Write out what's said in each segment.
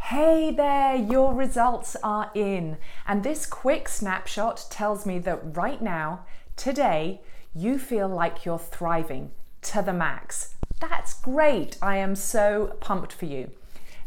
Hey there, your results are in. And this quick snapshot tells me that right now, today, you feel like you're thriving to the max. That's great. I am so pumped for you.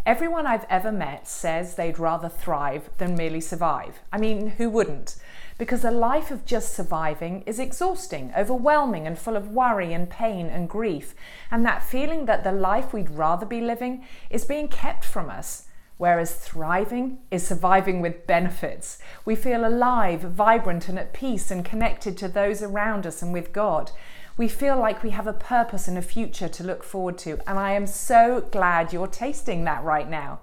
Everyone I've ever met says they'd rather thrive than merely survive. I mean, who wouldn't? Because a life of just surviving is exhausting, overwhelming, and full of worry and pain and grief. And that feeling that the life we'd rather be living is being kept from us. Whereas thriving is surviving with benefits. We feel alive, vibrant, and at peace and connected to those around us and with God. We feel like we have a purpose and a future to look forward to. And I am so glad you're tasting that right now.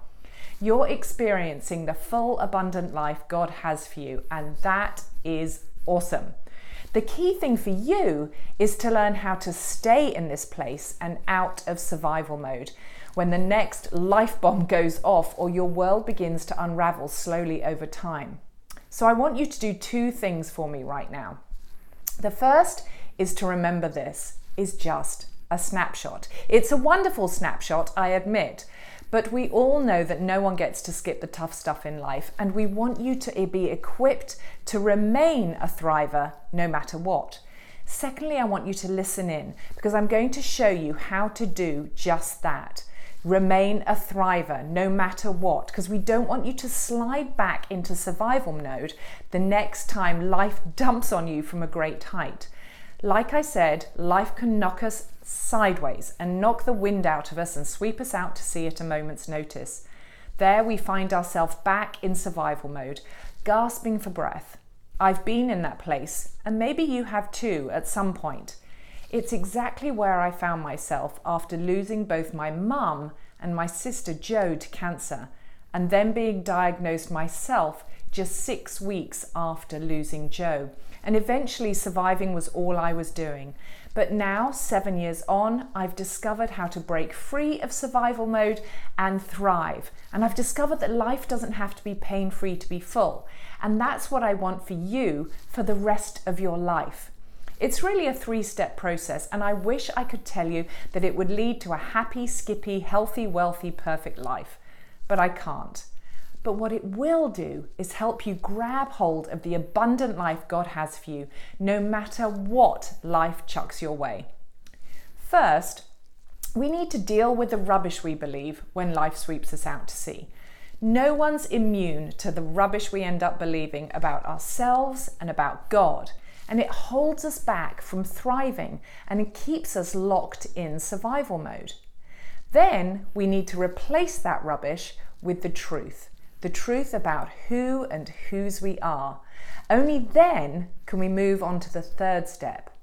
You're experiencing the full, abundant life God has for you. And that is awesome. The key thing for you is to learn how to stay in this place and out of survival mode when the next life bomb goes off or your world begins to unravel slowly over time. So I want you to do two things for me right now. The first is to remember this is just a snapshot. It's a wonderful snapshot, I admit, but we all know that no one gets to skip the tough stuff in life, and we want you to be equipped to remain a thriver no matter what. Secondly, I want you to listen in because I'm going to show you how to do just that. Remain a thriver no matter what, because we don't want you to slide back into survival mode the next time life dumps on you from a great height. Like I said, life can knock us sideways and knock the wind out of us and sweep us out to sea at a moment's notice. There we find ourselves back in survival mode, gasping for breath. I've been in that place, and maybe you have too at some point. It's exactly where I found myself after losing both my mum and my sister Jo to cancer, and then being diagnosed myself just 6 weeks after losing Jo. And eventually surviving was all I was doing. But now, 7 years on, I've discovered how to break free of survival mode and thrive. And I've discovered that life doesn't have to be pain-free to be full. And that's what I want for you for the rest of your life. It's really a 3-step process, and I wish I could tell you that it would lead to a happy, skippy, healthy, wealthy, perfect life. But I can't. But what it will do is help you grab hold of the abundant life God has for you, no matter what life chucks your way. First, we need to deal with the rubbish we believe when life sweeps us out to sea. No one's immune to the rubbish we end up believing about ourselves and about God. And it holds us back from thriving and it keeps us locked in survival mode. Then we need to replace that rubbish with the truth about who and whose we are. Only then can we move on to the third step.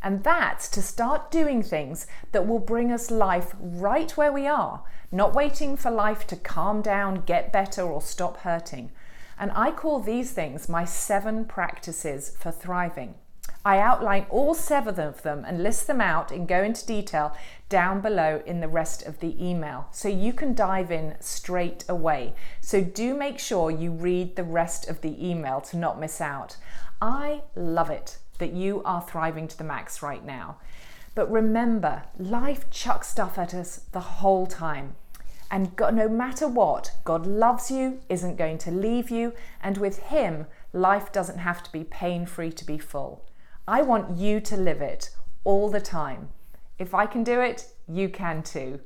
And that's to start doing things that will bring us life right where we are, not waiting for life to calm down, get better, or stop hurting. And I call these things my 7 practices for thriving. I outline all 7 of them and list them out and go into detail down below in the rest of the email, so you can dive in straight away. So do make sure you read the rest of the email to not miss out. I love it that you are thriving to the max right now. But remember, life chucks stuff at us the whole time. And God, no matter what, God loves you, isn't going to leave you, and with Him, life doesn't have to be pain-free to be full. I want you to live it all the time. If I can do it, you can too.